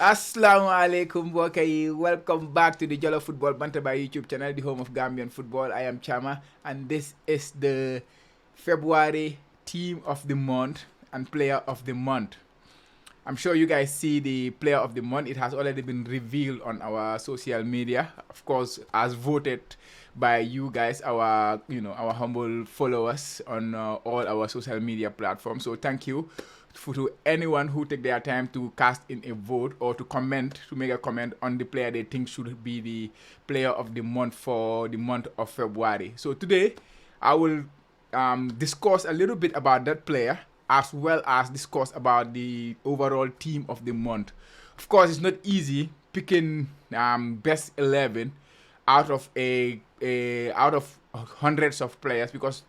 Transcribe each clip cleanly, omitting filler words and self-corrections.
Assalamualaikum Bokai. Welcome back to the Jollo Football Bantaba YouTube channel, the home of Gambian football. I am Chama, and this is the February team of the month and player of the month. I'm sure you guys see the player of the month. It has already been revealed on our social media, of course, as voted by you guys, our humble followers on all our social media platforms. So thank you to anyone who take their time to cast in a vote or to make a comment on the player they think should be the player of the month for the month of February. So today I will discuss a little bit about that player as well as discuss about the overall team of the month. Of course, it's not easy picking best 11 out of out of hundreds of players because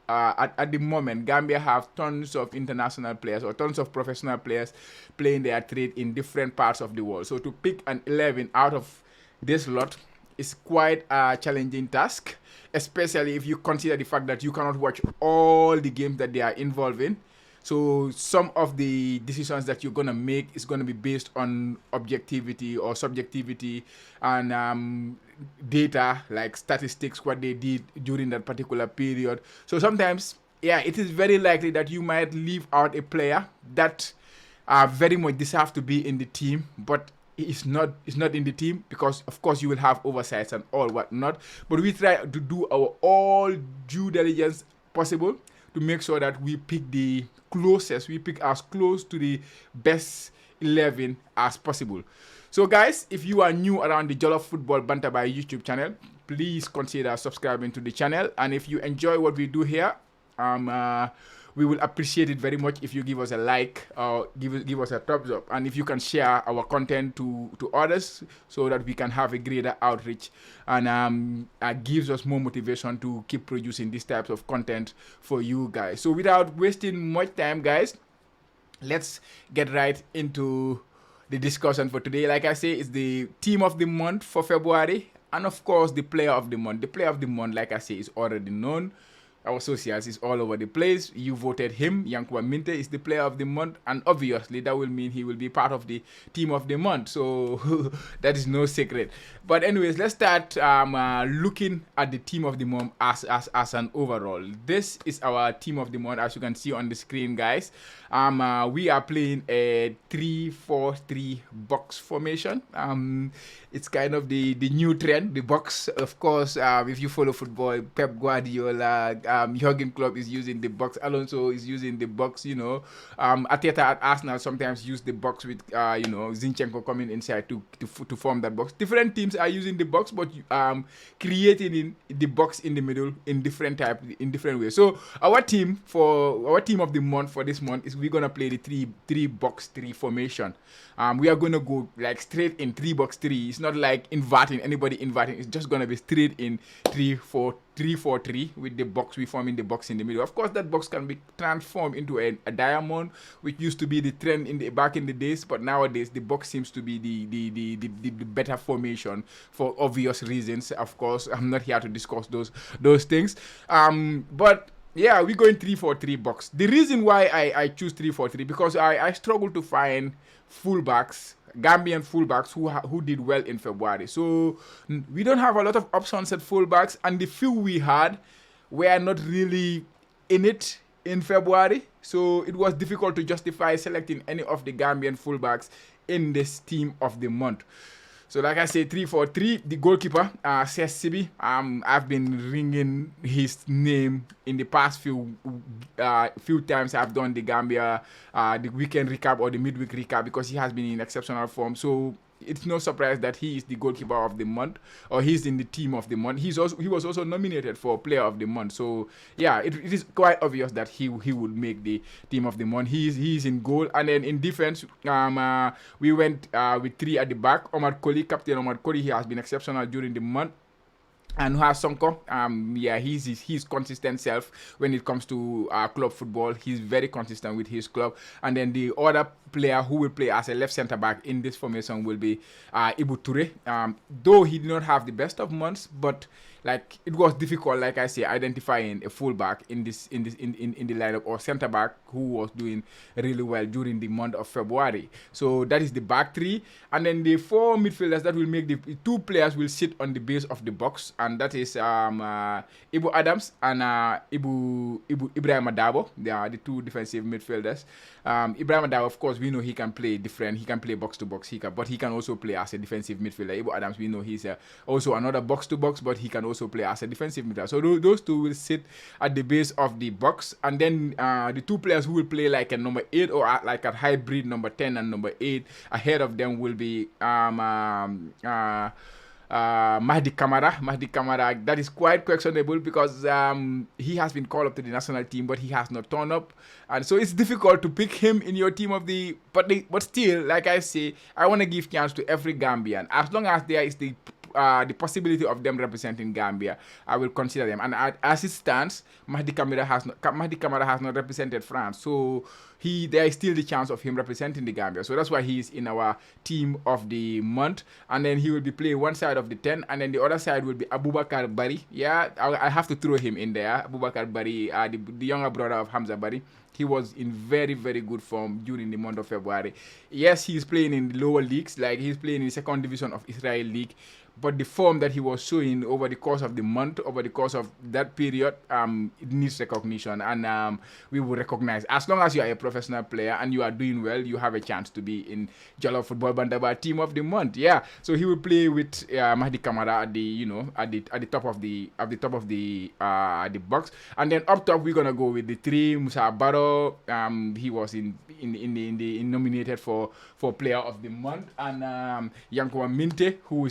at the moment Gambia have tons of international players or tons of professional players playing their trade in different parts of the world. So to pick an 11 out of this lot is quite a challenging task, especially if you consider the fact that you cannot watch all the games that they are involved in. So some of the decisions that you're gonna make is gonna be based on objectivity or subjectivity and data like statistics, what they did during that particular period. So sometimes, yeah, it is very likely that you might leave out a player that very much deserve to be in the team, but it's not in the team because of course you will have oversights and all whatnot. But we try to do our all due diligence possible to make sure that we pick as close to the best 11 as possible. So guys, if you are new around the Jollof Football Bantabai YouTube channel, please consider subscribing to the channel. And if you enjoy what we do here, we will appreciate it very much if you give us a like or give us a thumbs up, and if you can share our content to others so that we can have a greater outreach and gives us more motivation to keep producing these types of content for you guys. So without wasting much time, guys, let's get right into the discussion for today. Like I say, it's the team of the month for February, and of course the player of the month. The player of the month, like I say, is already known. Our socials is all over the place. You voted him. Yankuba Minte is the player of the month, and obviously that will mean he will be part of the team of the month. So that is no secret. But anyways, let's start looking at the team of the month as an overall. This is our team of the month, as you can see on the screen, guys. We are playing a 3-4-3 box formation. It's kind of the new trend, the box. Of course, if you follow football, Pep Guardiola, Jurgen Klopp is using the box. Alonso is using the box. Ateta at Arsenal sometimes use the box with Zinchenko coming inside to form that box. Different teams are using the box, but creating in the box in the middle in different ways. So our team of the month for this month is we're gonna play the 3-box-3 formation. We are gonna go like straight in 3-box-3. It's not like inverting. It's just gonna be straight in 3-4-3 with the box. We forming the box in the middle. Of course, that box can be transformed into a diamond, which used to be the trend back in the days. But nowadays, the box seems to be the better formation for obvious reasons. Of course, I'm not here to discuss those things. But yeah, we're going 3-4-3 box. The reason why I choose 3-4-3 because I struggle to find fullbacks, Gambian fullbacks who did well in February. So we don't have a lot of options at fullbacks, and the few we had were not really in it in February. So it was difficult to justify selecting any of the Gambian fullbacks in this team of the month. So like I say, 3-4-3, the goalkeeper, Ses Sibi, I've been ringing his name in the past few times I've done the Gambia, the weekend recap or the midweek recap, because he has been in exceptional form. So it's no surprise that he is the goalkeeper of the month, or he's in the team of the month. He was also nominated for player of the month. So yeah, it is quite obvious that he would make the team of the month. He's in goal, and then in defense, we went with 3 at the back. Omar Koli, captain Omar Koli, he has been exceptional during the month. And Sonko, yeah, he's consistent self when it comes to club football. He's very consistent with his club. And then the other player who will play as a left centre back in this formation will be Ibu Toure. Though he did not have the best of months, but like it was difficult, like I say, identifying a fullback in the lineup or centre back who was doing really well during the month of February. So that is the back three, and then the four midfielders that will make the two players will sit on the base of the box, and that is Ibu Adams and Ibrahim Adabo. They are the two defensive midfielders. Ibrahim Adabo, of course, we know he can play different. He can play box to box. But he can also play as a defensive midfielder. Ibu Adams, we know he's also another box to box, but he can also play as a defensive midfielder. So those two will sit at the base of the box, and then the two players who will play like a number 8 or like a hybrid number 10 and number 8 ahead of them will be Mahdi Kamara. That is quite questionable because he has been called up to the national team, but he has not turned up, and so it's difficult to pick him in your team of the. But still, like I say, I want to give chance to every Gambian as long as there is the possibility of them representing Gambia. I will consider them. And as it stands, Mahdi Kamara has not represented France, so there is still the chance of him representing the Gambia. So that's why he is in our team of the month. And then he will be playing one side of the 10, and then the other side will be Abubakar Bari. Yeah, I have to throw him in there. Abubakar Bari, the younger brother of Hamza Bari. He was in very, very good form during the month of February. Yes, he's playing in the lower leagues, like he's playing in the second division of Israel League. But the form that he was showing over the course of the month, over the course of that period, it needs recognition. And we will recognize. As long as you are a professional player and you are doing well, you have a chance to be in Jollof Football Bandaba Team of the Month. Yeah. So he will play with Mahdi Kamara at the top of the box. And then up top, we're gonna go with the three. Musa Barrow, he was nominated for Player of the Month, and Yankoa Minte, who,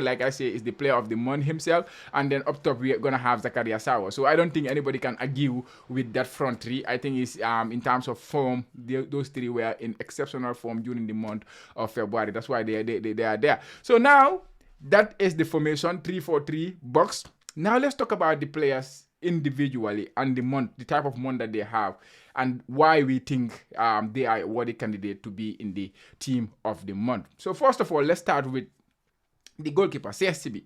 like I say, is the Player of the Month himself. And then up top, we're gonna have Zakaria Sawa. So I don't think anybody can argue with that front three. I think it's in terms of form, those three were in exceptional form during the month of February. That's why they are there. So now that is the formation 3-4-3 box. Now let's talk about the players individually and the type of month that they have, and why we think they are a worthy candidate to be in the team of the month. So first of all, let's start with the goalkeeper, CSCB.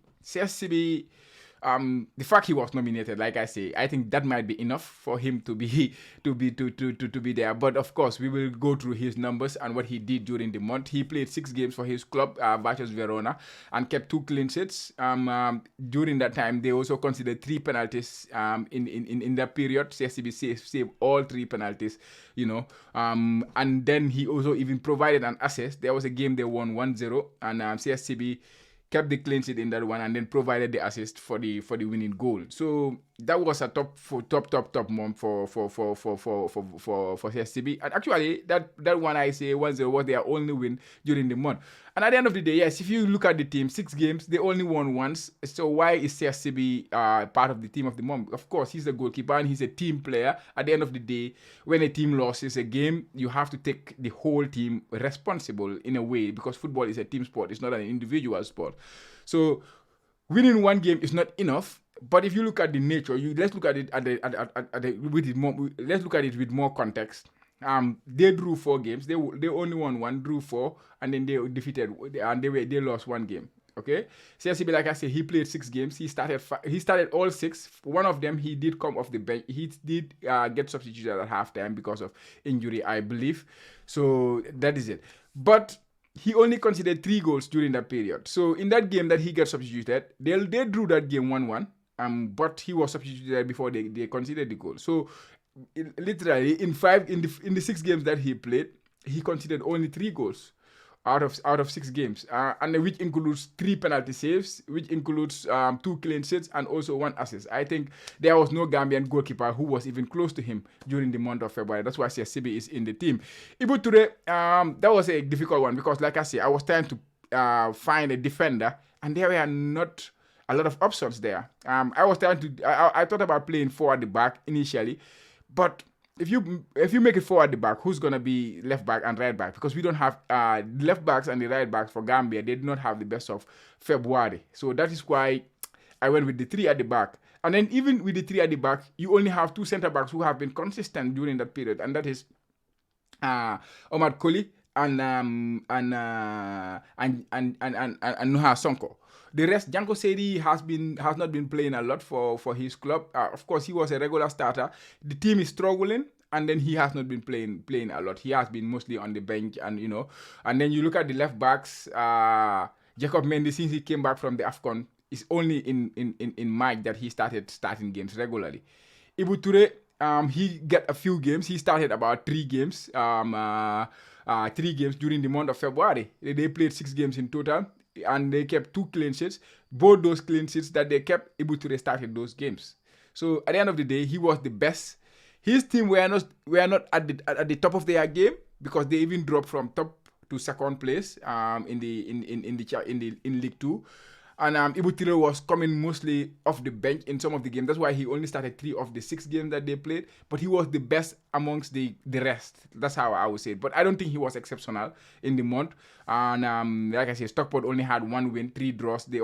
The fact he was nominated, like I say, I think that might be enough for him to be there. But of course, we will go through his numbers and what he did during the month. He played 6 games for his club, Virtus Verona, and kept 2 clean sheets. During that time, they also considered 3 penalties. In that period, CSCB saved all 3 penalties. And then he also even provided an assist. There was a game they won 1-0, and CSCB kept the clean sheet in that one and then provided the assist for the winning goal. So that was a top month for CSCB. And actually, that one I say 1-0 was their only win during the month. And at the end of the day, yes, if you look at the team, 6 games, they only won once. So why is CSCB part of the team of the month? Of course, he's a goalkeeper and he's a team player. At the end of the day, when a team loses a game, you have to take the whole team responsible in a way, because football is a team sport. It's not an individual sport. So winning one game is not enough. But if you look at the nature, let's look at it let's look at it with more context. They drew 4 games. They only won 1, drew 4, and then they defeated and they lost 1 game. Okay, CSCB, like I said, he played 6 games. He started all 6. One of them he did come off the bench. He did get substituted at halftime because of injury, I believe. So that is it. But he only conceded 3 goals during that period. So in that game that he got substituted, they drew that game 1-1. But he was substituted before they conceded the goal. So literally in the 6 games that he played, he conceded only 3 goals out of 6 games, and which includes 3 penalty saves, which includes 2 clean sheets and also 1 assist. I think there was no Gambian goalkeeper who was even close to him during the month of February. That's why CSCB is in the team. Ibu Toure, that was a difficult one because, like I say, I was trying to find a defender, and there were not a lot of options there. I thought about playing 4 at the back initially, but if you make it 4 at the back, who's gonna be left back and right back? Because we don't have left backs and the right backs for Gambia. They do not have the best of February, so that is why I went with the 3 at the back. And then even with the 3 at the back, you only have 2 center backs who have been consistent during that period, and that is Omar Colley and Nuha Sonko. The rest, Janko Seri has not been playing a lot for his club. Of course, he was a regular starter. The team is struggling, and then he has not been playing a lot. He has been mostly on the bench, and and then you look at the left backs. Jacob Mendy, since he came back from the AFCON, it's only in March that he started starting games regularly. Ibu Toure, he got a few games. He started about 3 games. 3 games during the month of February. They played 6 games in total, and they kept 2 clean sheets. Both those clean sheets that they kept, Ibu Toure started those games. So at the end of the day, he was the best. His team were not at the top of their game, because they even dropped from top to second place in League 2. And Ibu Toure was coming mostly off the bench in some of the games. That's why he only started 3 of the 6 games that they played. But he was the best amongst the rest. That's how I would say it. But I don't think he was exceptional in the month. And like I said, Stockport only had 1 win, 3 draws. They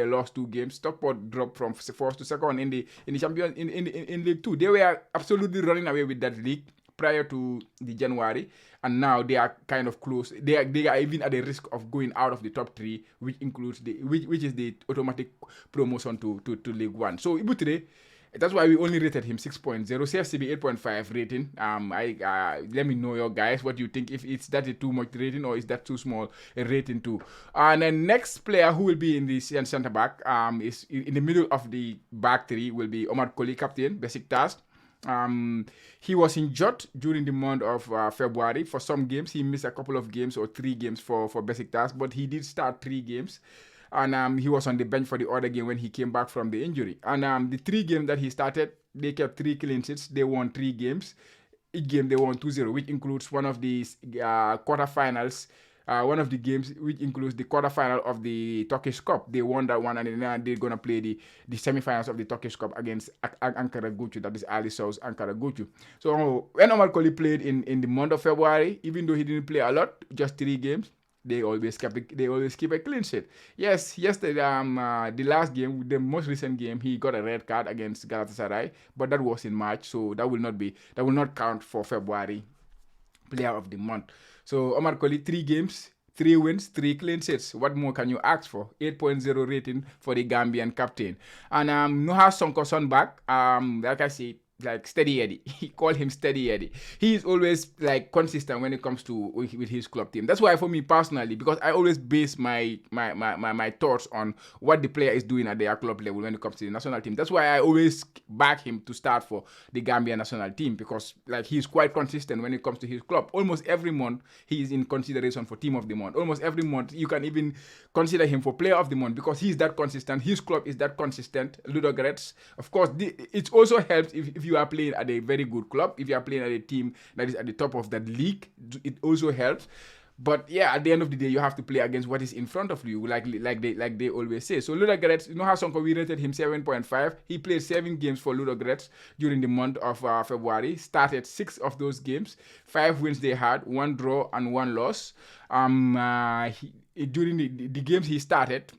lost 2 games. Stockport dropped from first to second in the champion in League 2. They were absolutely running away with that league prior to the January, and now they are kind of close. They are even at the risk of going out of the top 3, which includes which is the automatic promotion to League 1. So Ibu Toure, that's why we only rated him 6.0, CFCB 8.5 rating. Let me know, your guys, what you think. If it's that a too much rating, or is that too small a rating too. And then next player who will be in the center back is in the middle of the back 3 will be Omar Colley, captain, Besiktas. He was injured during the month of February. For some games, he missed a couple of games or 3 games for Besiktas, but he did start 3 games. And he was on the bench for the other game when he came back from the injury. And the 3 games that he started, they kept 3 clean sheets. They won 3 games. Each game they won 2-0, which includes one of the quarterfinals. One of the games, which includes the quarterfinal of the Turkish Cup. They won that one, and then they're going to play the semifinals of the Turkish Cup against Ankara Gucu, that is Ali Sou's Ankara Gucu. So when Omar Colley played in the month of February, even though he didn't play a lot, just 3 games, they always keep a clean sheet. Yes, yesterday, the last game, the most recent game, he got a red card against Galatasaray, but that was in March, so that will not count for February player of the month. So Omar Colley, 3 games, 3 wins, 3 clean sheets. What more can you ask for? 8.0 rating for the Gambian captain. And Nuha Sonko back, like I said, like Steady Eddie. He called him Steady Eddie. He is always like consistent when it comes to with his club team. That's why for me personally, because I always base my thoughts on what the player is doing at their club level when it comes to the national team. That's why I always back him to start for the Gambia national team, because like he's quite consistent when it comes to his club. Almost every month he is in consideration for team of the month. Almost every month you can even consider him for player of the month, because he's that consistent. His club is that consistent. Ludogorets, of course, it also helps if you are playing at a very good club. If you are playing at a team that is at the top of that league, it also helps. But yeah, at the end of the day, you have to play against what is in front of you, like they always say. So Ludogorets, Nuha Sonko, we rated him 7.5. He played 7 games for Ludogorets during the month of February. Started 6 of those games, 5 wins they had, 1 draw and 1 loss. During the games he started,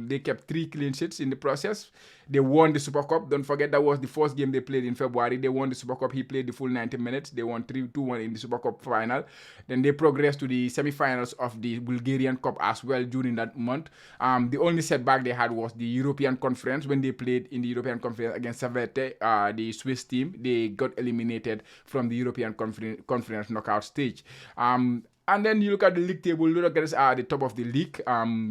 they kept 3 clean sheets in the process. They won the Super Cup. Don't forget, that was the first game they played in February. They won the Super Cup. He played the full 90 minutes. They won 2-1 in the Super Cup final. Then they progressed to the semi-finals of the Bulgarian Cup as well during that month. The only setback they had was the European Conference. When they played in the European Conference against Servette, the Swiss team, they got eliminated from the European Conference knockout stage. And then you look at the league table, Ludogorets are at the top of the league.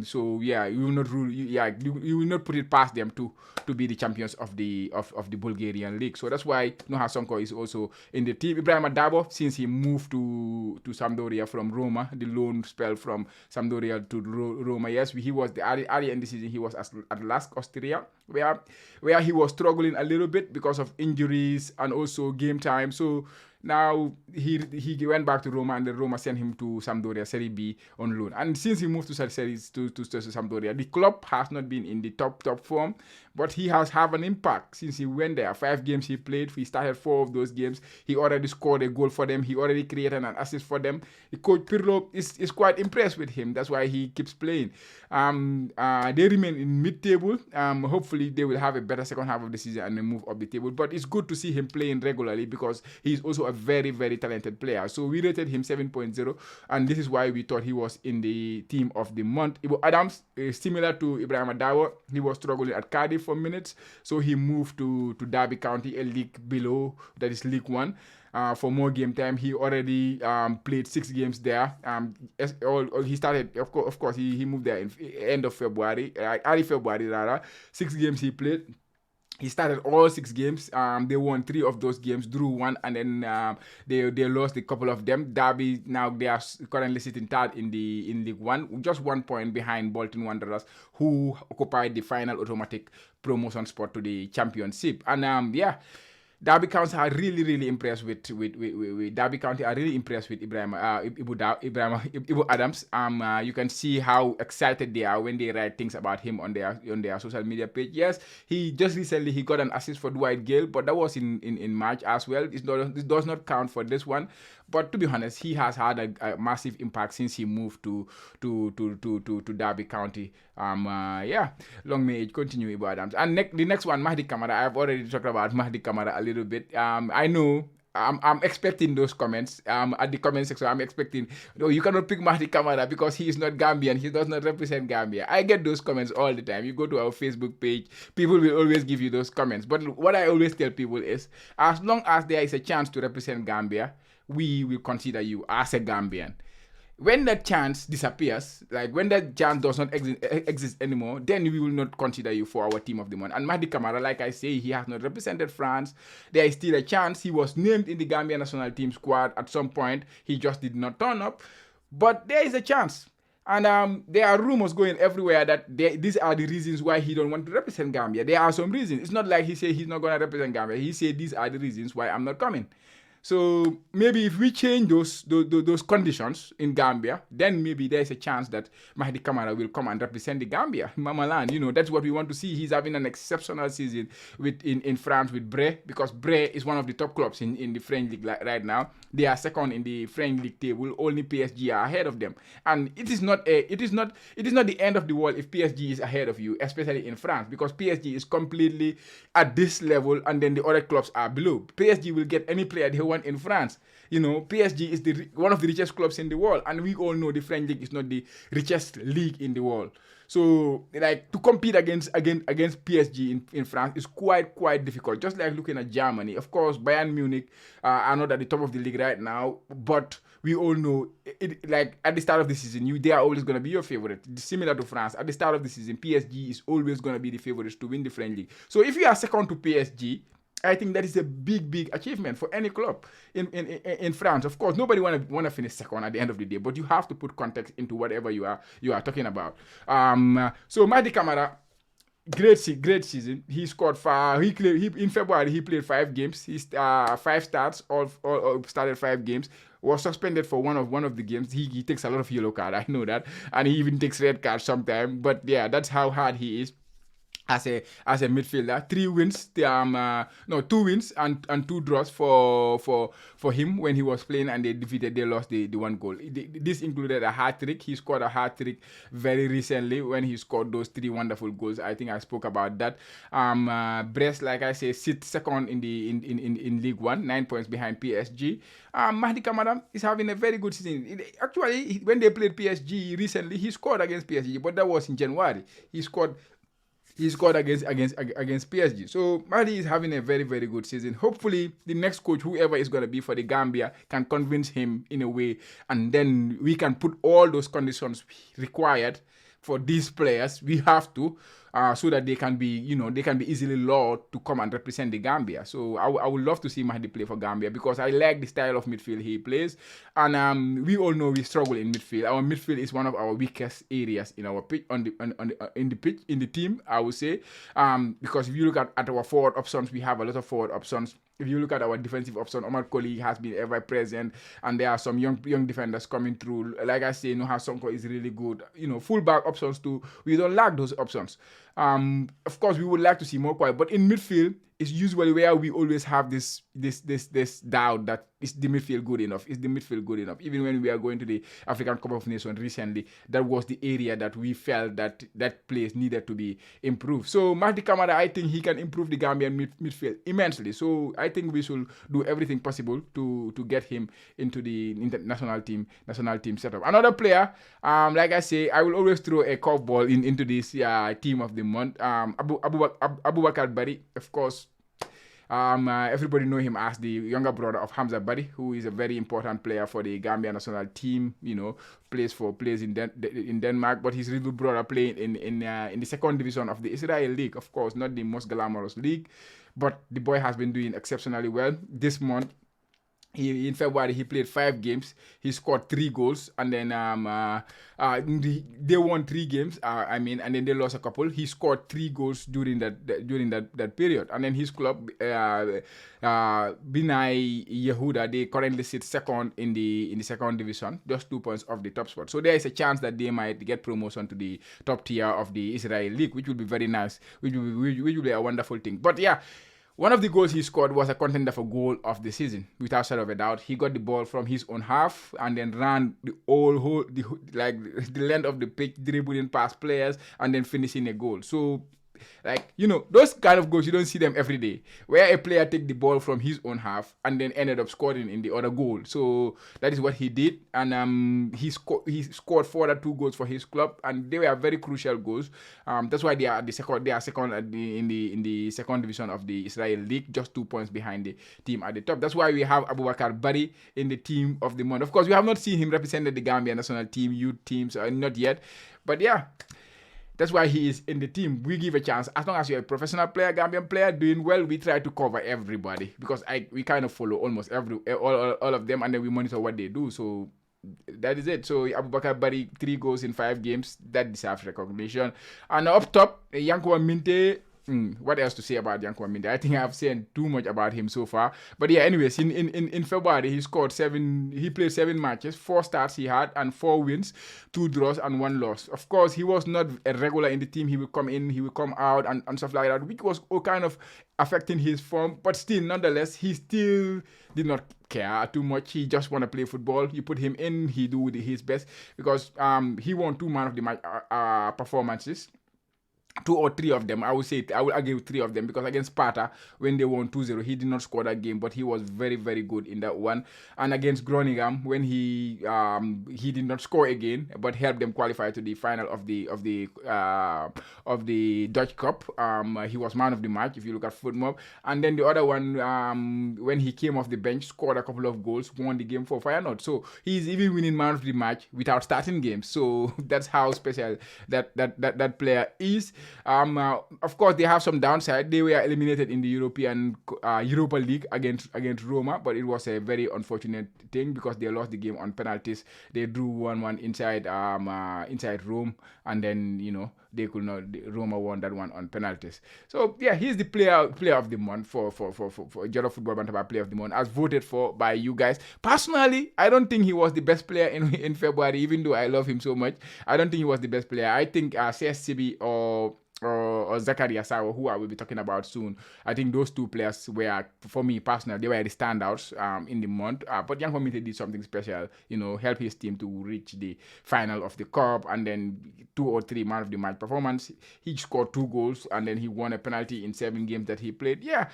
So yeah, you will not put it past them to be the champions of the Bulgarian league. So that's why Nuha Sonko is also in the team. Ibrahim Adabo, since he moved to Sampdoria from Roma, the loan spell from Sampdoria to Roma. Yes, he was early in the season. He was at Lask Austria, where he was struggling a little bit because of injuries and also game time. So now he went back to Roma, and then Roma sent him to Sampdoria Serie B on loan. And since he moved to Sampdoria, the club has not been in the top form, but he has had an impact since he went there. 5 games he played, he started 4 of those games. He already scored a goal for them. He already created an assist for them. The coach Pirlo is quite impressed with him. That's why he keeps playing. They remain in mid-table. Hopefully they will have a better second half of the season and then move up the table. But it's good to see him playing regularly because he's also a very, very talented player. So we rated him 7.0, and this is why we thought he was in the team of the month. Ibo Adams, similar to Ibrahim Adawa, he was struggling at Cardiff for minutes, so he moved to Derby County, a league below, that is League One. For more game time. He already played 6 games there. He started, of course, he moved there in end of February, early February rather. 6 games he played. He started all 6 games. They won 3 of those games, drew 1, and then they lost a couple of them. Derby, now they are currently sitting third in League One, just 1 point behind Bolton Wanderers, who occupied the final automatic promotion spot to the championship. And Derby County are really impressed with Derby County are really impressed with Ibu Adams. You can see how excited they are when they write things about him on their social media page. Yes, he just recently he got an assist for Dwight Gale, but that was in March as well. This does not count for this one. But to be honest, he has had a massive impact since he moved to Derby County. Long may it continue, Ibu Adams. And the next one, Mahdi Kamara. I've already talked about Mahdi Kamara a little bit. I know. I'm expecting those comments at the comment section. I'm expecting, you cannot pick Mahdi Kamara because he is not Gambian. He does not represent Gambia. I get those comments all the time. You go to our Facebook page, people will always give you those comments. But what I always tell people is, as long as there is a chance to represent Gambia, we will consider you as a Gambian. When that chance disappears, like when that chance does not exist anymore, then we will not consider you for our team of the month. And Mahdi Kamara, like I say, he has not represented France. There is still a chance. He was named in the Gambia national team squad at some point. He just did not turn up. But there is a chance. And there are rumors going everywhere that these are the reasons why he don't want to represent Gambia. There are some reasons. It's not like he said he's not going to represent Gambia. He said these are the reasons why I'm not coming. So maybe if we change those conditions in Gambia, then maybe there's a chance that Mahdi Kamara will come and represent the Gambia, Mamaland. That's what we want to see. He's having an exceptional season in France with Bray, because Bray is one of the top clubs in the French league right now. They are second in the French league table. Only PSG are ahead of them, and it is not the end of the world if PSG is ahead of you, especially in France, because PSG is completely at this level, and then the other clubs are below. PSG will get any player they want in France. PSG is one of the richest clubs in the world, and we all know the French league is not the richest league in the world. So, to compete against PSG in France is quite difficult. Just like looking at Germany. Of course, Bayern Munich are not at the top of the league right now, but we all know, at the start of the season, they are always going to be your favorite. Similar to France, at the start of the season, PSG is always going to be the favorites to win the French league. So if you are second to PSG, I think that is a big achievement for any club in France. Of course, nobody want to finish second at the end of the day, but you have to put context into whatever you are talking about. So Mahdi Kamara, great season. He scored in February he played 5 games. He 5 starts, all started 5 games. Was suspended for one of the games. He takes a lot of yellow card. I know that, and he even takes red card sometimes. But yeah, that's how hard he is as a midfielder. 3 wins, 2 wins and 2 draws for him when he was playing, and they lost the 1 goal. This included a hat-trick. He scored a hat-trick very recently when he scored those 3 wonderful goals. I think I spoke about that. Brest, like I say, sits second in League One, 9 points behind PSG. Mahdi Kamara is having a very good season. Actually, when they played PSG recently, he scored against PSG, but that was in January. He scored against PSG. So Mahdi is having a very good season. Hopefully the next coach, whoever is going to be for the Gambia, can convince him in a way, and then we can put all those conditions required for these players. We have to, so that they can be easily lured to come and represent the Gambia. So I would love to see Mahdi play for Gambia, because I like the style of midfield he plays, and we all know we struggle in midfield. Our midfield is one of our weakest areas in our pitch, in the team, I would say, because if you look at our forward options, we have a lot of forward options. If you look at our defensive option, Omar Colley has been ever present, and there are some young defenders coming through. Like I say, Noha Sonko is really good. Fullback options too. We don't lack those options. Of course, we would like to see more quality, but in midfield, it's usually where we always have this doubt that is the midfield good enough? Is the midfield good enough? Even when we are going to the African Cup of Nations recently, that was the area that we felt that place needed to be improved. So Mahdi Kamara, I think he can improve the Gambian midfield immensely. So I think we should do everything possible to get him into the national team setup. Another player, like I say, I will always throw a curveball into this team of the month. Abubakar Bari, of course. Everybody know him as the younger brother of Hamza Bari, who is a very important player for the Gambia national team. Plays in Denmark, but his little brother playing in the second division of the Israel League. Of course, not the most glamorous league, but the boy has been doing exceptionally well this month. In February, he played 5 games. He scored 3 goals, and then they won 3 games. And then they lost a couple. He scored 3 goals during that period. And then his club, Binai Yehuda, they currently sit second in the second division, just 2 points off the top spot. So there is a chance that they might get promotion to the top tier of the Israel League, which will be very nice, which will be a wonderful thing. But yeah. One of the goals he scored was a contender for goal of the season, without shadow of a doubt. He got the ball from his own half and then ran the length of the pitch, dribbling past players and then finishing a goal. So, those kind of goals, you don't see them every day, where a player take the ball from his own half and then ended up scoring in the other goal. So that is what he did, and he scored 4 other 2 goals for his club, and they were very crucial goals. That's why they are second in the second division of the Israel League, just 2 points behind the team at the top. That's why we have Abubakar Bari in the team of the month. Of course, we have not seen him represent the Gambia national team, youth teams, not yet, but yeah. That's why he is in the team. We give a chance. As long as you're a professional player, Gambian player, doing well, we try to cover everybody. Because we kind of follow almost all of them, and then we monitor what they do. So that is it. So Abubakar Bari, 3 goals in 5 games. That deserves recognition. And up top, Yankuba Minte. What else to say about Yankuba Minte? I think I've said too much about him so far. But yeah, anyways, in February, he scored 7. He played 7 matches, 4 starts he had, and 4 wins, 2 draws, and 1 loss. Of course, he was not a regular in the team. He would come in, he would come out, and stuff like that, which was all kind of affecting his form. But still, nonetheless, he still did not care too much. He just want to play football. You put him in, he do his best, because he won 2 man of the match performances. 2 or 3 of them, I would argue 3 of them, because against Sparta, when they won 2-0, he did not score that game, but he was very, very good in that one. And against Groningen, when he did not score again, but helped them qualify to the final of the Dutch Cup. He was man of the match, if you look at FootMob. And then the other one, when he came off the bench, scored a couple of goals, won the game for Feyenoord. So he's even winning man of the match without starting games. So that's how special that player is. Of course, they have some downside. They were eliminated in the Europa League against Roma, but it was a very unfortunate thing because they lost the game on penalties. They drew 1-1 inside Rome, and then they could not. Roma won that one on penalties. So yeah, he's the player of the month for Jollof Football Bantaba Player of the Month, as voted for by you guys. Personally, I don't think he was the best player in February, even though I love him so much. I don't think he was the best player. I think CSCB or Zakaria Sawa, who I will be talking about soon. I think those 2 players were, for me personally, they were the standouts in the month. But Young Committee did something special, help his team to reach the final of the cup, and then 2 or 3 man of the match performance. He scored 2 goals, and then he won a penalty in 7 games that he played. Yeah,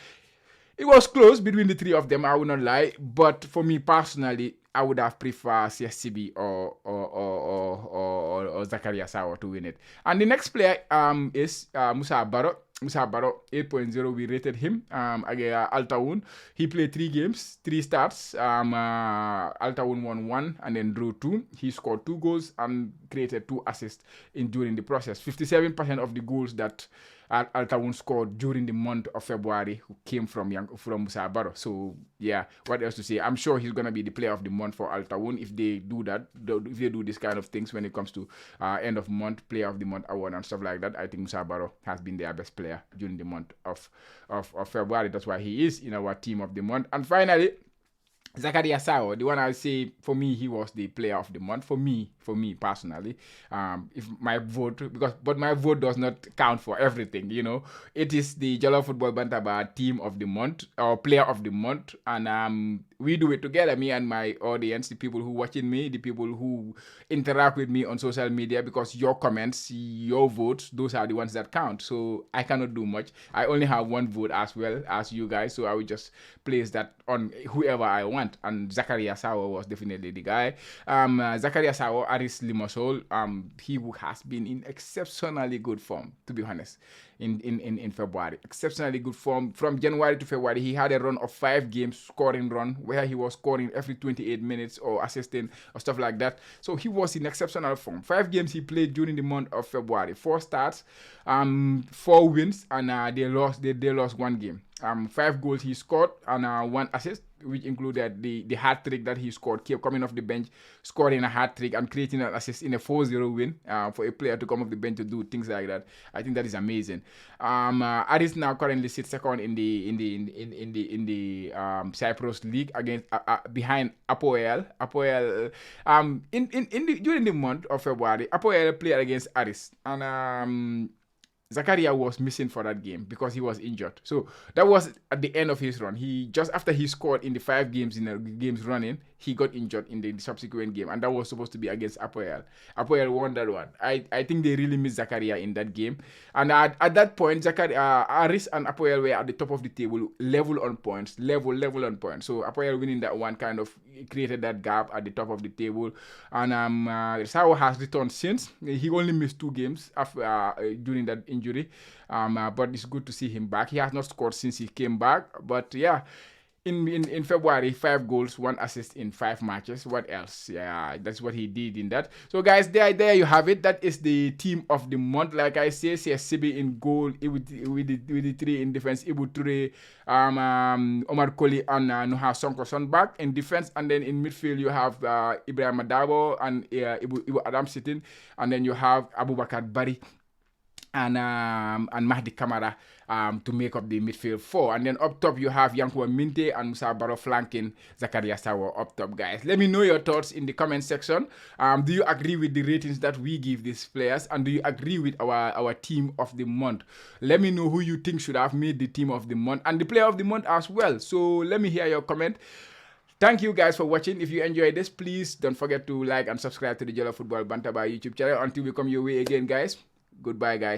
it was close between the 3 of them, I would not lie. But for me personally, I would have preferred CSCB or Zakaria Sawa to win it. And the next player is Musa Barrow. Musa Barrow, 8.0, we rated him against Altaun. He played 3 games, 3 starts. Altaun won 1 and then drew 2. He scored 2 goals and created 2 assists during the process. 57% of the goals that Altaun scored during the month of February came from Musa Barrow. So yeah, what else to say? I'm sure he's gonna be the player of the month for Altaun if they do that. If they do this kind of things when it comes to end of month player of the month award and stuff like that. I think Musa Barrow has been their best player during the month of February. That's why he is in our team of the month. And finally, Zakaria Sao, the one I say for me, he was the player of the month. For me personally, if my vote, but my vote does not count for everything. It is the Jollof Football Bantaba team of the month or player of the month, and we do it together. Me and my audience, the people who watching me, the people who interact with me on social media, because your comments, your votes, those are the ones that count. So I cannot do much. I only have one vote as well as you guys, so I will just place that on whoever I want. And Zakaria Sawa was definitely the guy. Zakaria Sawa, Aris Limassol, he has been in exceptionally good form, to be honest, in February. Exceptionally good form. From January to February, he had a run of 5 games scoring run, where he was scoring every 28 minutes or assisting or stuff like that. So he was in exceptional form. 5 games he played during the month of February. 4 starts, 4 wins, and they lost 1 game. 5 goals he scored, and 1 assist, which included the hat trick that he scored, kept coming off the bench, scoring a hat trick and creating an assist in a 4-0 win. For a player to come off the bench to do things like that, I think that is amazing. Aris now currently sits second in the Cyprus League against behind Apoel. During the month of February, Apoel played against Aris, and Zakaria was missing for that game because he was injured. So that was at the end of his run. He just after he scored in the 5 games in the games running, he got injured in the subsequent game, and that was supposed to be against Apoel. Apoel won that one. I think they really missed Zakaria in that game, and at that point, Aris and Apoel were at the top of the table, level on points. So Apoel winning that one kind of created that gap at the top of the table, and Sao has returned since. He only missed 2 games after during that injury, but it's good to see him back. He has not scored since he came back, but yeah, in February, 5 goals, 1 assist in 5 matches. What else? Yeah, that's what he did in that. So guys, there you have it. That is the team of the month. Like I say, CSCB in goal with the 3 in defense. Ibu Ture, Omar Koli, and Nuha Sonko Son back in defense, and then in midfield you have Ibrahim Adabo and Ibu Adam sitting, and then you have Abubakar Bari and Mahdi Kamara to make up the midfield 4. And then up top, you have Yankuba Minte and Musa Barrow flanking Zakaria Sawa up top, guys. Let me know your thoughts in the comment section. Do you agree with the ratings that we give these players? And do you agree with our team of the month? Let me know who you think should have made the team of the month and the player of the month as well. So let me hear your comment. Thank you guys for watching. If you enjoyed this, please don't forget to like and subscribe to the Jollof Football Bantaba YouTube channel. Until we come your way again, guys. Goodbye, guys.